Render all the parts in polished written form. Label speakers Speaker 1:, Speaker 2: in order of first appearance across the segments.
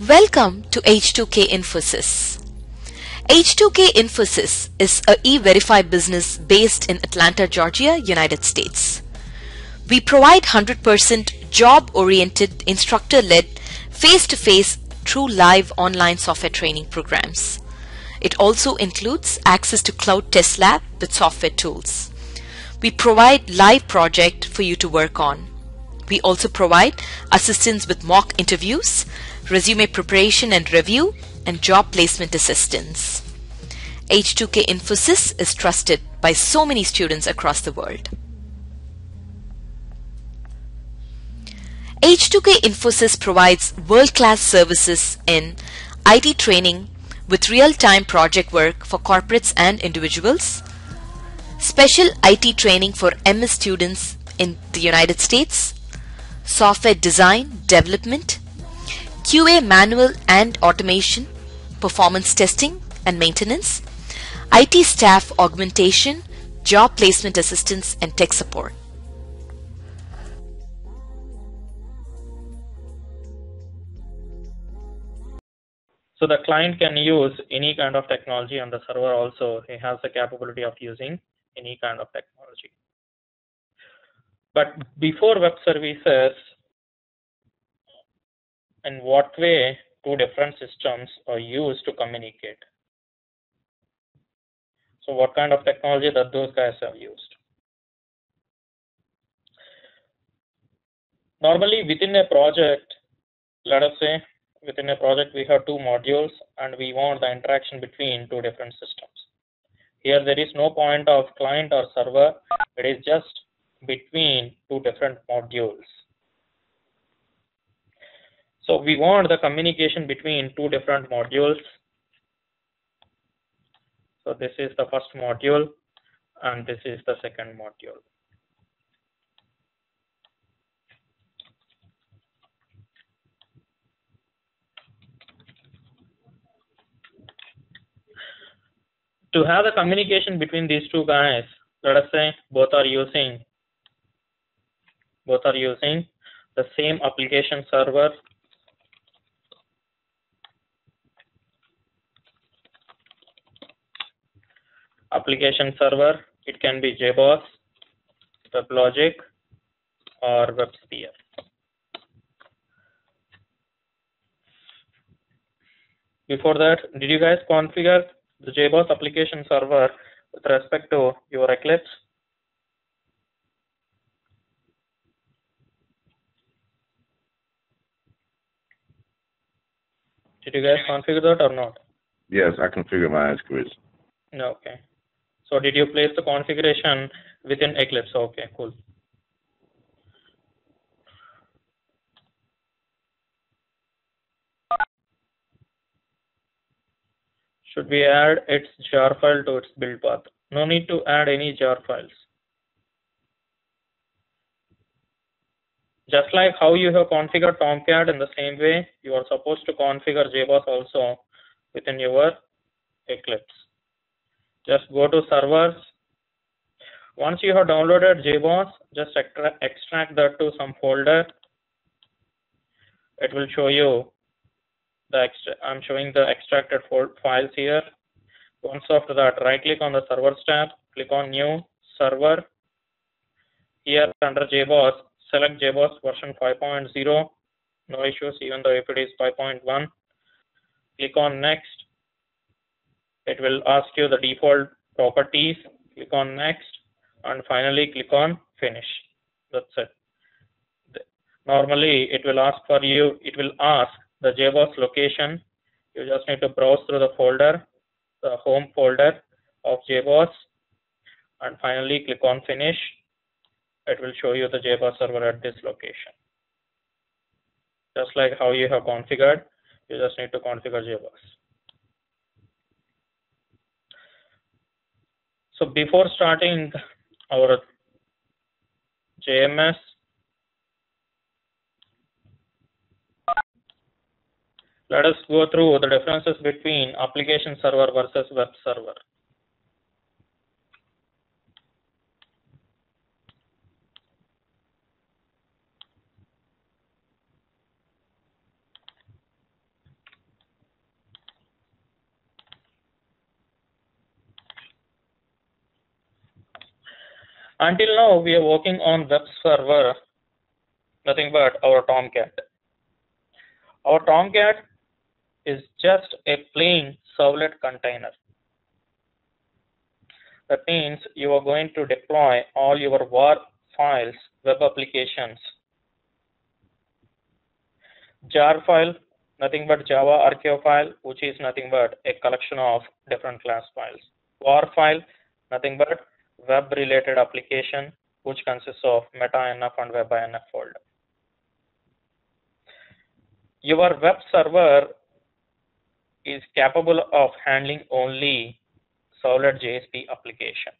Speaker 1: Welcome to H2K Infosys. H2K Infosys is a e-verify business based in Atlanta, Georgia, United States. We provide 100% job-oriented, instructor-led, face-to-face, true live online software training programs. It also includes access to cloud test lab with software tools. We provide live project for you to work on. We also provide assistance with mock interviews, resume preparation and review, and job placement assistance. H2K Infosys is trusted by so many students across the world. H2K Infosys provides world-class services in IT training with real-time project work for corporates and individuals, special IT training for MS students in the United States, software design, development, QA manual and automation, performance testing and maintenance, IT staff augmentation, job placement assistance, and tech support.
Speaker 2: So the client can use any kind of technology, and the server also he has the capability of using any kind of technology. But before web services, in what way two different systems are used to communicate? So what kind of technology that those guys have used? Normally within a project, let us say within a project we have two modules and we want the interaction between two different systems. Here there is no point of client or server, it is just between two different modules. So we want the communication between two different modules. So this is the first module and this is the second module. To have the communication between these two guys, let us say both are using the same application server. Application server, it can be JBoss, WebLogic, or WebSphere. Before that, did you guys configure the JBoss application server with respect to your Eclipse? Did you guys configure that or not?
Speaker 3: Yes, I configured my Eclipse.
Speaker 2: No, okay. So did you place the configuration within Eclipse? Okay, cool. Should we add its jar file to its build path? No need to add any jar files. Just like how you have configured Tomcat, in the same way, you are supposed to configure JBoss also within your Eclipse. Just go to servers. Once you have downloaded JBoss, just extract that to some folder. It will show you I'm showing the extracted files here. Once after that, right click on the servers tab, click on new server. Here under JBoss, select JBoss version 5.0. No issues even though if it is 5.1. Click on next. It will ask you the default properties. Click on next and finally click on finish. That's it. Normally it will ask for you, it will ask the JBoss location. You just need to browse through the folder, the home folder of JBoss, and finally click on finish. It will show you the JBoss server at this location. Just like how you have configured, you just need to configure JBoss. So before starting our JMS, let us go through the differences between application server versus web server. Until now, we are working on web server, nothing but our Tomcat. Our Tomcat is just a plain servlet container. That means you are going to deploy all your WAR files, web applications. jar file, nothing but Java archive file, which is nothing but a collection of different class files. WAR file, nothing but web related application, which consists of meta-inf and web-inf folder. Your web server is capable of handling only Servlet JSP application.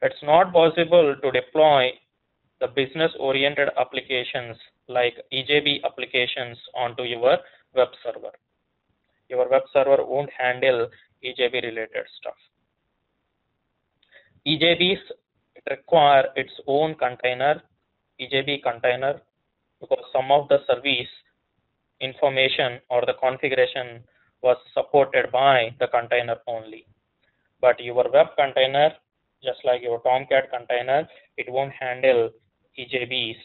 Speaker 2: It's not possible to deploy the business-oriented applications like EJB applications onto your web server. Your web server won't handle EJB-related stuff. EJBs require its own container, EJB container, because some of the service information or the configuration was supported by the container only. But your web container, just like your Tomcat container, it won't handle EJBs.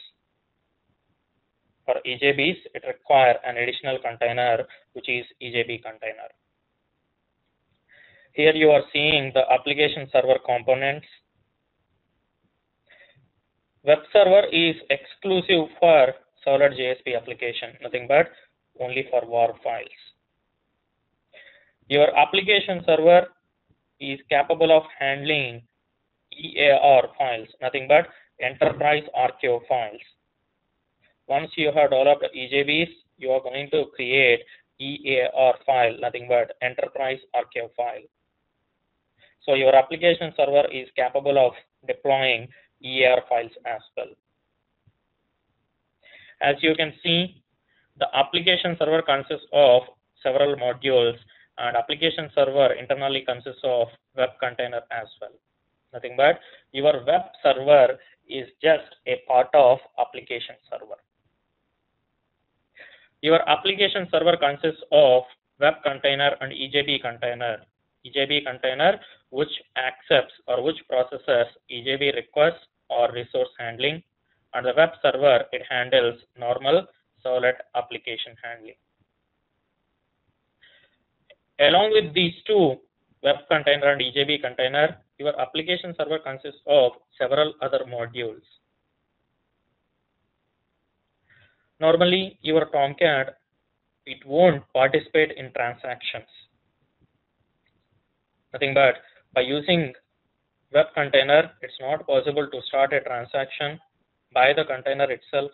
Speaker 2: For EJBs, it requires an additional container, which is EJB container. Here you are seeing the application server components. Web server is exclusive for Servlet JSP application, nothing but only for WAR files. Your application server is capable of handling EAR files, nothing but enterprise archive files. Once you have developed EJBs, you are going to create EAR file, nothing but enterprise archive file. So your application server is capable of deploying EAR files as well. As you can see, the application server consists of several modules, and application server internally consists of web container as well. Nothing but your web server is just a part of application server. Your application server consists of web container and EJB container. EJB container which accepts or which processes EJB requests or resource handling, and the web server, it handles normal Servlet application handling. Along with these two, web container and EJB container, your application server consists of several other modules. Normally, your Tomcat, it won't participate in transactions. Nothing but by using web container, it's not possible to start a transaction by the container itself.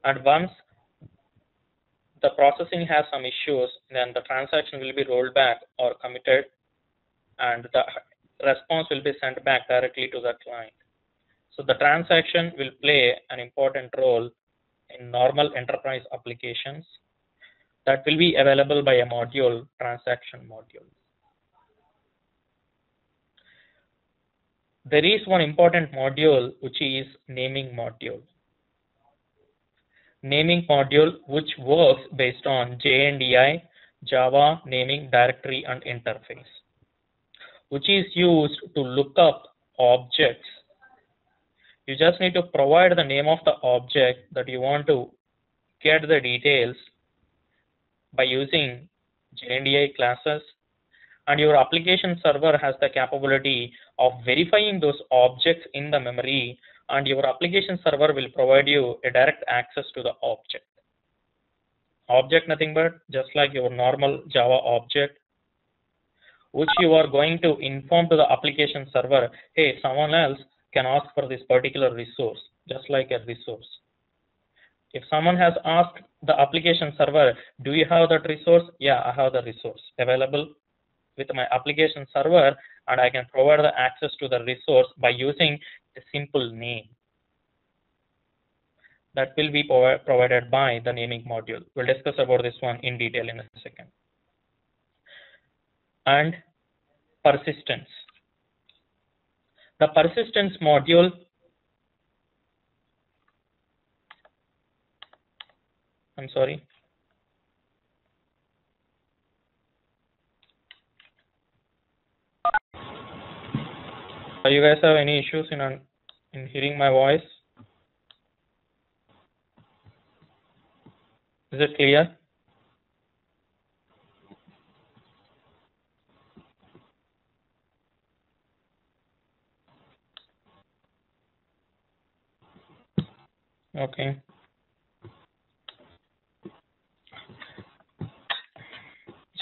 Speaker 2: And once the processing has some issues, then the transaction will be rolled back or committed, and the response will be sent back directly to the client. So the transaction will play an important role in normal enterprise applications that will be available by a module, transaction module. There is one important module which is naming module. Naming module which works based on JNDI, Java Naming Directory and Interface, which is used to look up objects. You just need to provide the name of the object that you want to get the details by using JNDI classes, and your application server has the capability of verifying those objects in the memory, and your application server will provide you a direct access to the object. Object nothing but just like your normal Java object, which you are going to inform to the application server, hey, someone else can ask for this particular resource, just like a resource. If someone has asked the application server, do you have that resource? Yeah, I have the resource available with my application server, and I can provide the access to the resource by using a simple name. That will be provided by the naming module. We'll discuss about this one in detail in a second. And persistence. The persistence module Do you guys have any issues in hearing my voice? Is it clear? Okay.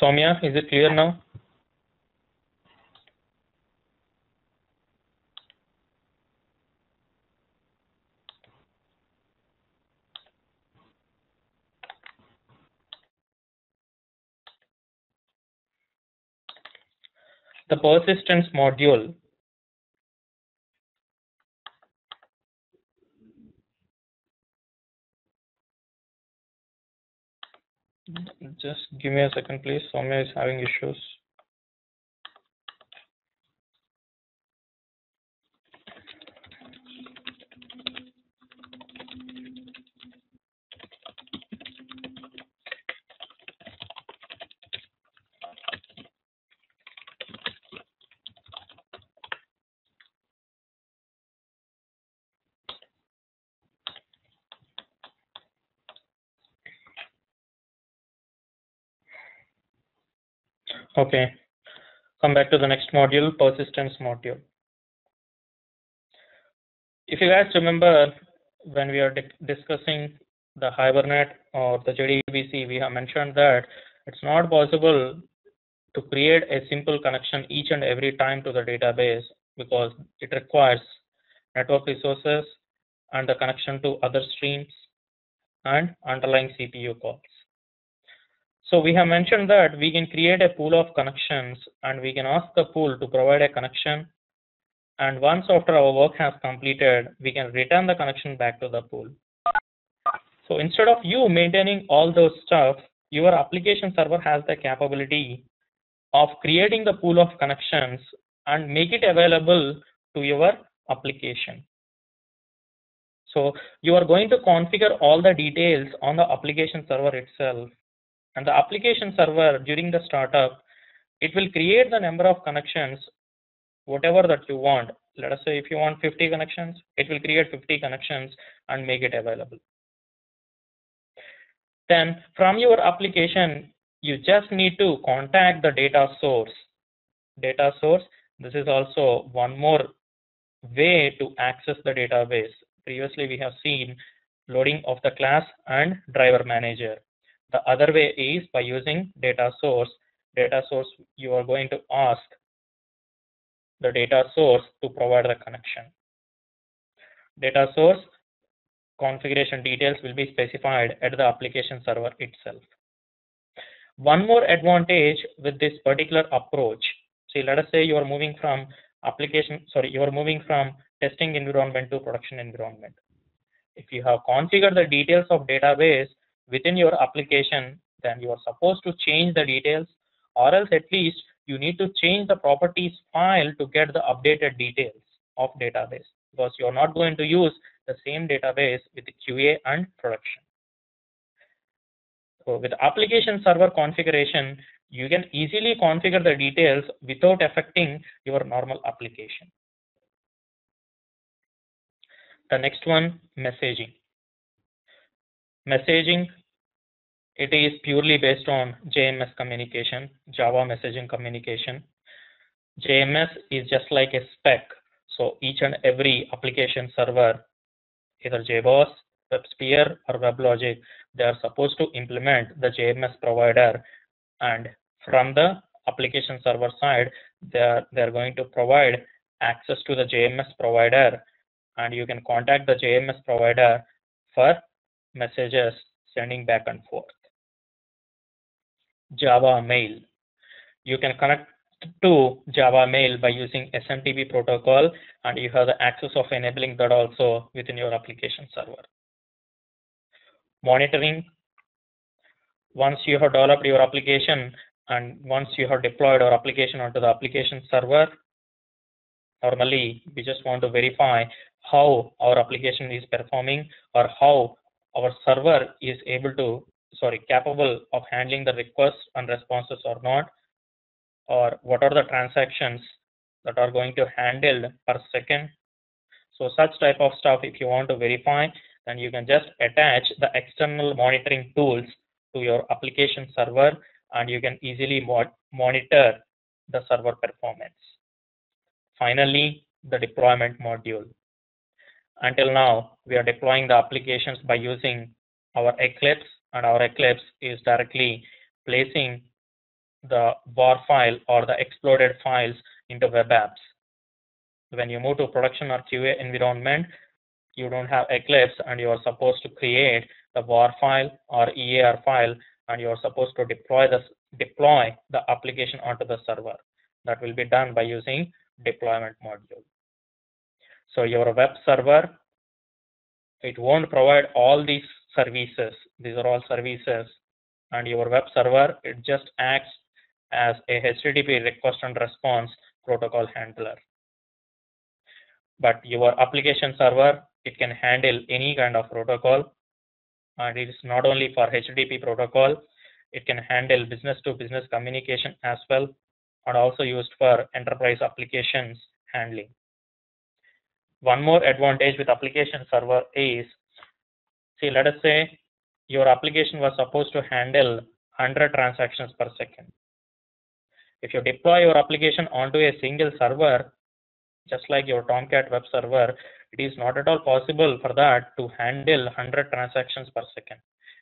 Speaker 2: Soumya, is it clear now? The persistence module just give me a second, please. Soumya is having issues. Okay. Come back to the next module, persistence module. If you guys remember, when we are discussing the Hibernate or the JDBC, we have mentioned that it's not possible to create a simple connection each and every time to the database because it requires network resources and the connection to other streams and underlying CPU calls. So we have mentioned that we can create a pool of connections and we can ask the pool to provide a connection, and once after our work has completed, we can return the connection back to the pool. So instead of you maintaining all those stuff, your application server has the capability of creating the pool of connections and make it available to your application. So you are going to configure all the details on the application server itself, and the application server during the startup, it will create the number of connections, whatever that you want. Let us say if you want 50 connections, it will create 50 connections and make it available. Then from your application, you just need to contact the data source. Data source, this is also one more way to access the database. Previously, we have seen loading of the class and driver manager. The other way is by using data source. Data source, you are going to ask the data source to provide the connection. Data source configuration details will be specified at the application server itself. One more advantage with this particular approach, see, let us say you are moving from testing environment to production environment. If you have configured the details of database within your application, then you are supposed to change the details, or else at least you need to change the properties file to get the updated details of database, because you are not going to use the same database with the QA and production. So with application server configuration, you can easily configure the details without affecting your normal application. The next one, messaging. Messaging, it is purely based on JMS communication, Java messaging communication. JMS is just like a spec. So each and every application server, either JBoss, WebSphere, or WebLogic, they are supposed to implement the JMS provider, and from the application server side, they are going to provide access to the JMS provider, and you can contact the JMS provider for messages sending back and forth. Java mail. You can connect to Java mail by using SMTP protocol, and you have the access of enabling that also within your application server. Monitoring. Once you have developed your application and once you have deployed our application onto the application server, normally we just want to verify how our application is performing, or how our server is capable of handling the requests and responses or not, or what are the transactions that are going to handle per second. So such type of stuff, if you want to verify, then you can just attach the external monitoring tools to your application server, and you can easily monitor the server performance. Finally, the deployment module. Until now, we are deploying the applications by using our Eclipse, and our Eclipse is directly placing the WAR file or the exploded files into web apps. When you move to production or QA environment, you don't have Eclipse, and you are supposed to create the WAR file or EAR file, and you are supposed to deploy the application onto the server. That will be done by using deployment module. So your web server, it won't provide all these services. These are all services, and your web server, it just acts as a HTTP request and response protocol handler. But your application server, it can handle any kind of protocol, and it is not only for HTTP protocol, it can handle business-to-business communication as well, and also used for enterprise applications handling. One more advantage with application server is, see, let us say your application was supposed to handle 100 transactions per second. If you deploy your application onto a single server, just like your Tomcat web server, it is not at all possible for that to handle 100 transactions per second.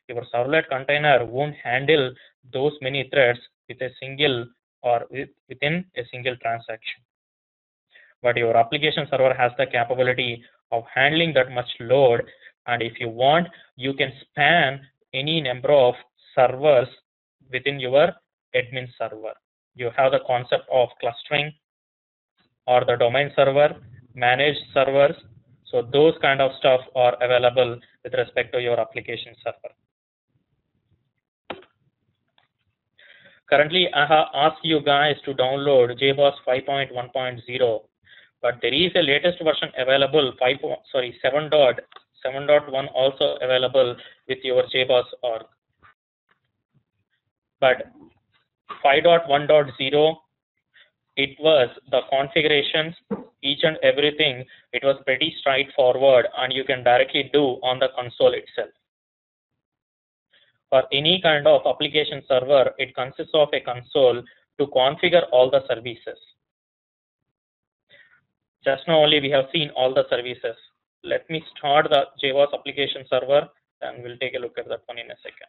Speaker 2: Your servlet container won't handle those many threads with a single or within a single transaction. But your application server has the capability of handling that much load, and if you want, you can span any number of servers within your admin server. You have the concept of clustering or the domain server, managed servers. So those kind of stuff are available with respect to your application server. Currently, I have asked you guys to download JBoss 5.1.0, but there is a latest version available, 7.1 also available with your JBoss org. But 5.1.0, it was the configurations, each and everything, it was pretty straightforward, and you can directly do on the console itself. For any kind of application server, it consists of a console to configure all the services. Just now only we have seen all the services. Let me start the JBoss application server, and we'll take a look at that one in a second.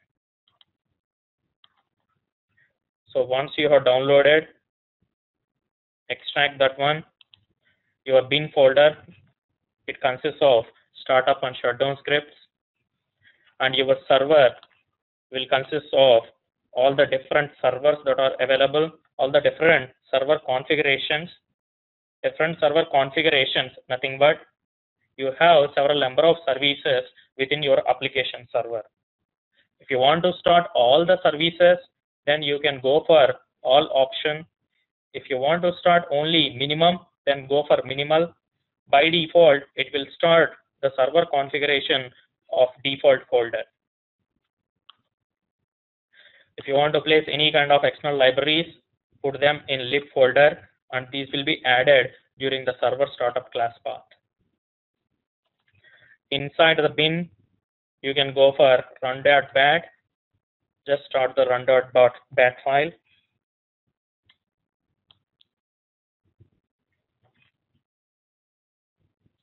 Speaker 2: So once you have downloaded, extract that one. Your bin folder, it consists of startup and shutdown scripts, and your server will consist of all the different servers that are available, all the different server configurations. Different server configurations, nothing but you have several number of services within your application server. If you want to start all the services, then you can go for all option. If you want to start only minimum, then go for minimal. By default, it will start the server configuration of default folder. If you want to place any kind of external libraries, put them in lib folder, and these will be added during the server startup class path. Inside the bin, you can go for run.bat. Just start the run.bat file.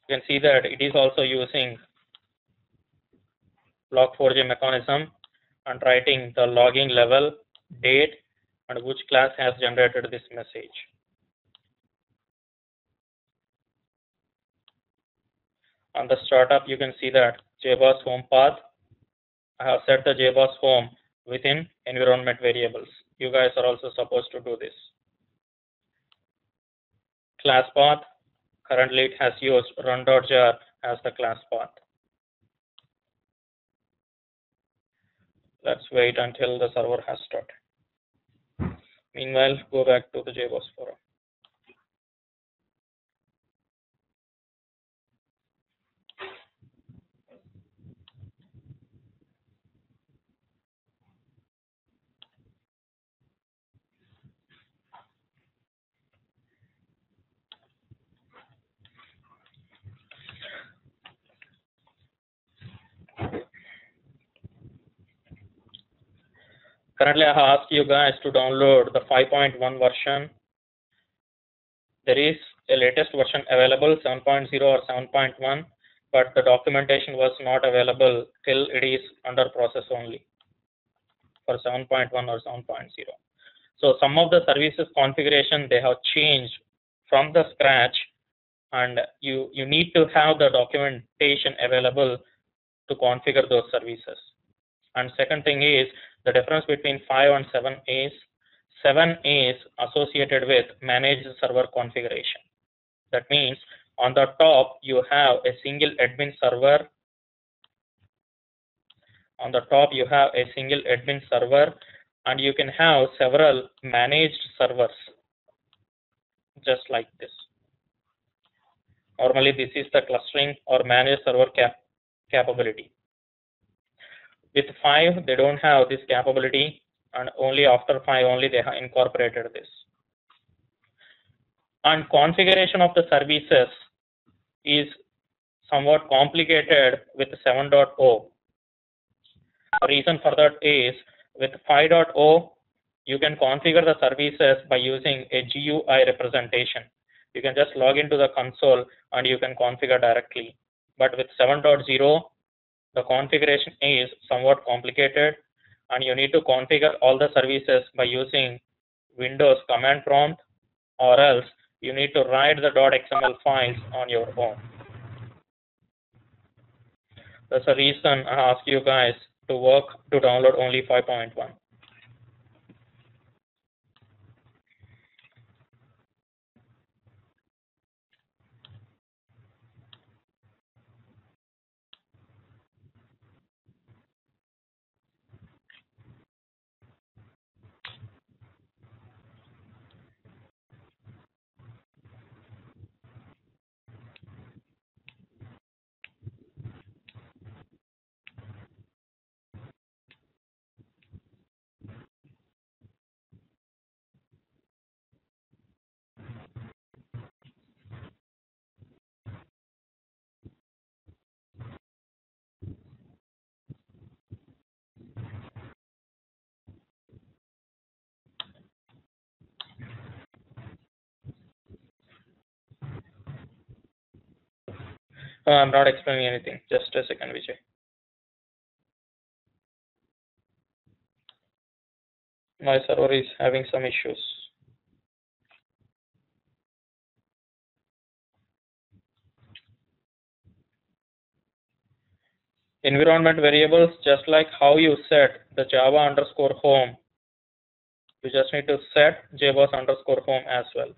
Speaker 2: You can see that it is also using log4j mechanism and writing the logging level, date, and which class has generated this message. On the startup, you can see that JBoss home path. I have set the JBoss home within environment variables. You guys are also supposed to do this. Class path, currently it has used run.jar as the class path. Let's wait until the server has started. Meanwhile, go back to the JBoss forum. Currently, I have asked you guys to download the 5.1 version. There is a latest version available, 7.0 or 7.1, but the documentation was not available till it is under process only for 7.1 or 7.0. So some of the services configuration they have changed from the scratch, and you need to have the documentation available to configure those services. And second thing is the difference between 5 and 7 is associated with managed server configuration. That means on the top you have a single admin server. On the top you have a single admin server, and you can have several managed servers just like this. Normally this is the clustering or managed server capability. With 5 they don't have this capability, and only after 5 only they have incorporated this. And configuration of the services is somewhat complicated with 7.0. The reason for that is with 5.0 you can configure the services by using a GUI representation. You can just log into the console and you can configure directly. But with 7.0 the configuration is somewhat complicated, and you need to configure all the services by using Windows command prompt, or else you need to write the .xml files on your own. That's the reason I ask you guys to download only 5.1. I'm not explaining anything. Just a second, Vijay. My server is having some issues. Environment variables, just like how you set the Java underscore home, you just need to set JBoss underscore home as well.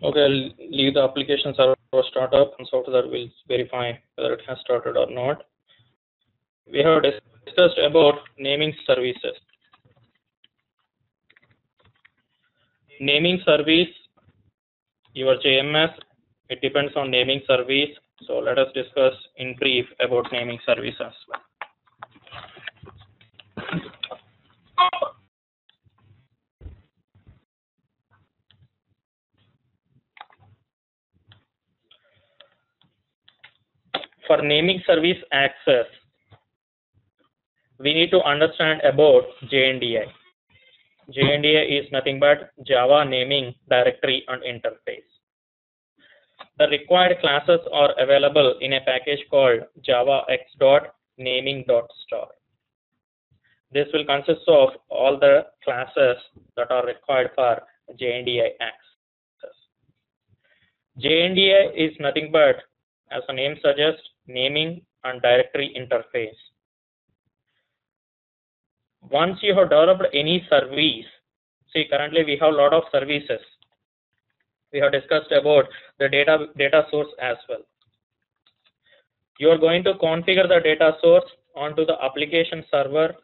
Speaker 2: Okay, I'll leave the application server startup, and software will verify whether it has started or not. We have discussed about naming services. Naming service, your JMS, it depends on naming service. So let us discuss in brief about naming service as well. For naming service access, we need to understand about JNDI. JNDI is nothing but Java Naming Directory and Interface. The required classes are available in a package called javax.naming.star. This will consist of all the classes that are required for JNDI access. JNDI is nothing but, as the name suggests, naming and directory interface. Once you have developed any service, see currently we have a lot of services. We have discussed about the data source as well. You are going to configure the data source onto the application server,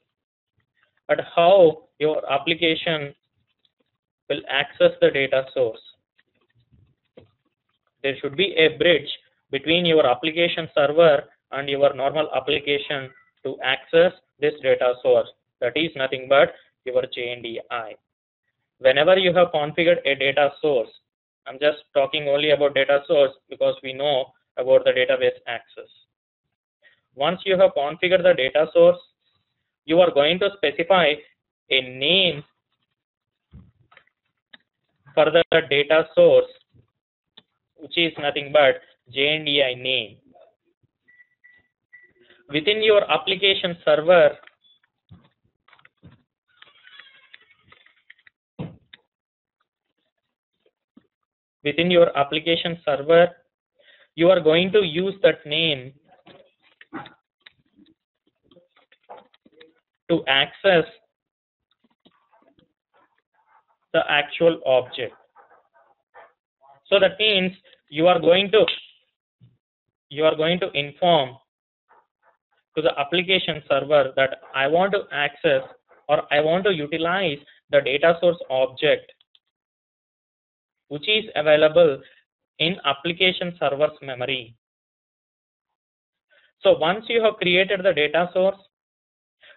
Speaker 2: and how your application will access the data source. There should be a bridge between your application server and your normal application to access this data source. That is nothing but your JNDI. Whenever you have configured a data source, I'm just talking only about data source because we know about the database access. Once you have configured the data source, you are going to specify a name for the data source, which is nothing but JNDI name. Within your application server, you are going to use that name to access the actual object. So that means you are going to inform to the application server that I want to access or I want to utilize the data source object which is available in application server's memory. So once you have created the data source,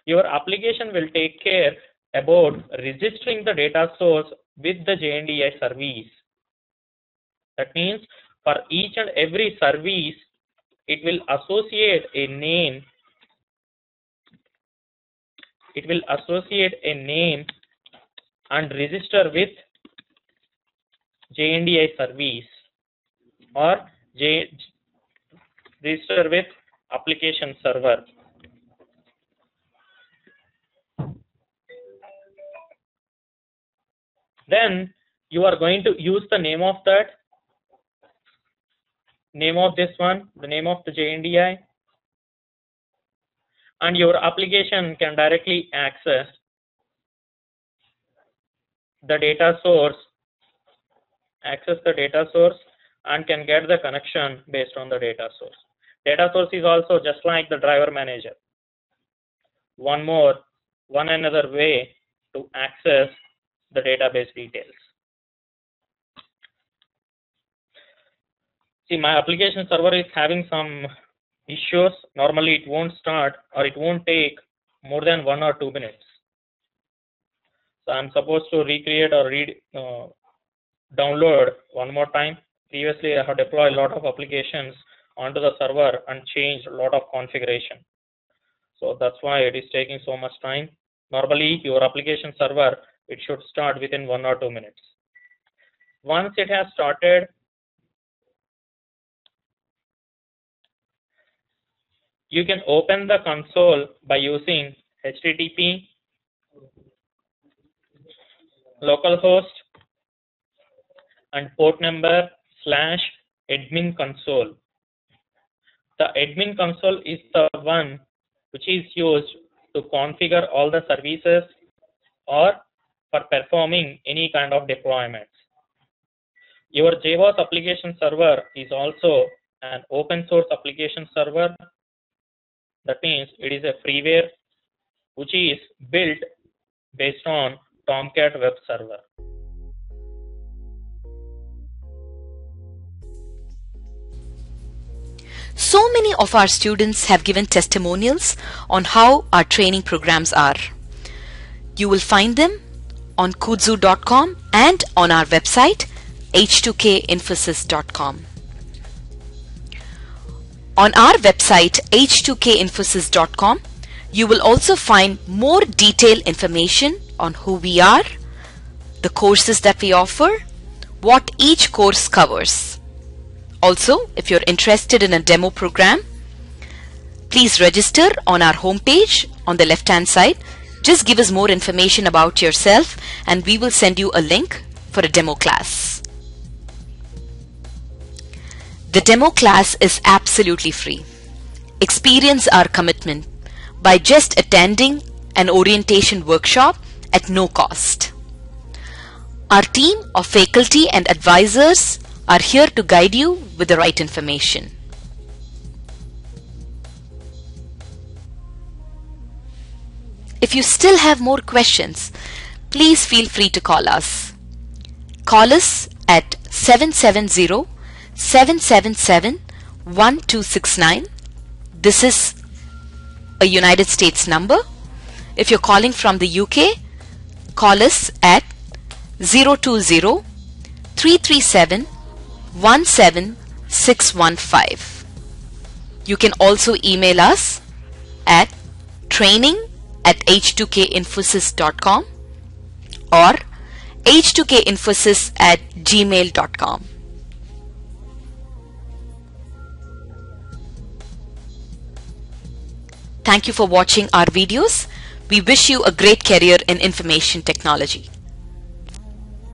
Speaker 2: your application will take care about registering the data source with the JNDI service. That means for each and every service, it will associate a name. It will associate a name and register with JNDI service or register with application server. Then you are going to use the name of this one, the name of the JNDI, and your application can directly access the data source, and can get the connection based on the data source. Data source is also just like the driver manager. One another way to access the database details. See, my application server is having some issues. Normally it won't start or it won't take more than 1 or 2 minutes. So I'm supposed to recreate or download one more time. Previously I have deployed a lot of applications onto the server and changed a lot of configuration. So that's why it is taking so much time. Normally your application server, it should start within 1 or 2 minutes. Once it has started, you can open the console by using HTTP localhost and port number /admin console. The admin console is the one which is used to configure all the services or for performing any kind of deployments. Your JBoss application server is also an open source application server. That means it is a freeware which is built based on Tomcat web server.
Speaker 1: So many of our students have given testimonials on how our training programs are. You will find them on kudzu.com and on our website H2Kinfosys.com. On our website H2Kinfosys.com, you will also find more detailed information on who we are, the courses that we offer, what each course covers. Also, if you're interested in a demo program, please register on our homepage on the left-hand side. Just give us more information about yourself and we will send you a link for a demo class. The demo class is absolutely free. Experience our commitment by just attending an orientation workshop at no cost. Our team of faculty and advisors are here to guide you with the right information. If you still have more questions, please feel free to call us. Call us at 770-777-1269. This is a United States number. If you're calling from the UK, call us at 020-337-17615. You can also email us at training@h2kinfosys.com or h2kinfosys@gmail.com. Thank you for watching our videos. We wish you a great career in information technology.